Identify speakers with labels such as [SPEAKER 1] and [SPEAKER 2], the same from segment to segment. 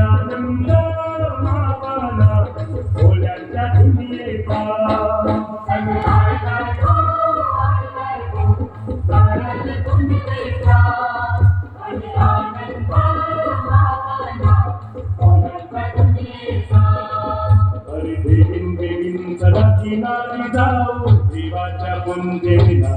[SPEAKER 1] आनंद मावला भोल्याच्या दुनियेचा अरे बेगीन बेगीन चला किनारी जाऊ देवाच्या पुंजेला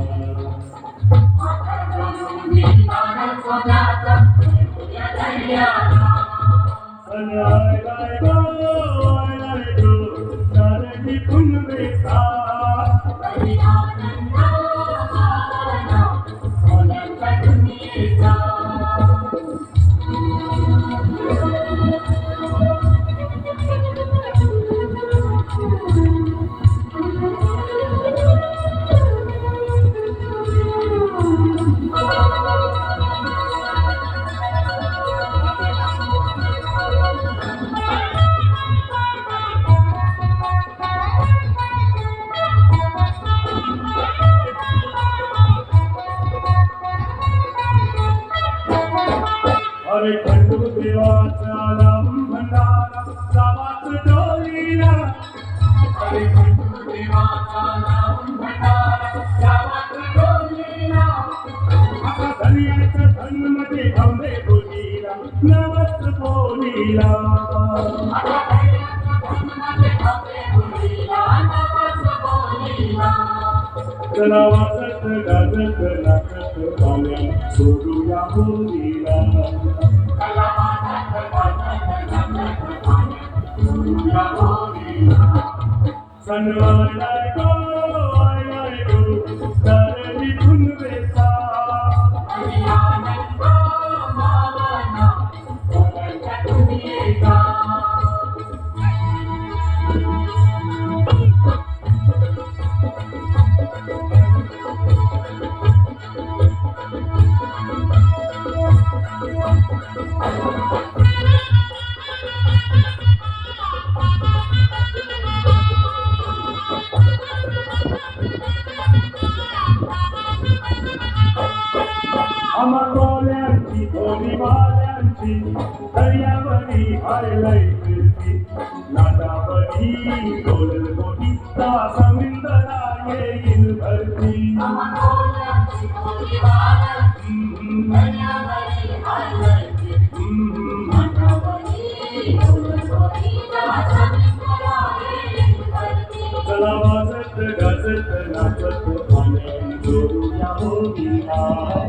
[SPEAKER 1] अरे खंडू देवाचा नाम भंडारा गावात डोलीला अरे खंडू देवाचा नाम भंडारा गावात डोलीला आता धन्याचं धन मध्ये धावले बोलीला नवस बोलीला चला वाजत गाजत नाचत पाण्या सोडूया बोलीला सनवाय गो तारली धुनवेचा अमरवाल्यांची भोलीवाल्यांची दर्यावरी हायलाई फिरती नादावरी डोल गोटी समुंदरा येईल भरती अमरवाल्यांची भोलीवाल्यांची दर्यावरी हायलाई फिरती नादावरी डोल गोटी समुंदरा येईल भरती चला वाजत गाजत नाचत पाण्यात जोडूया बोलीला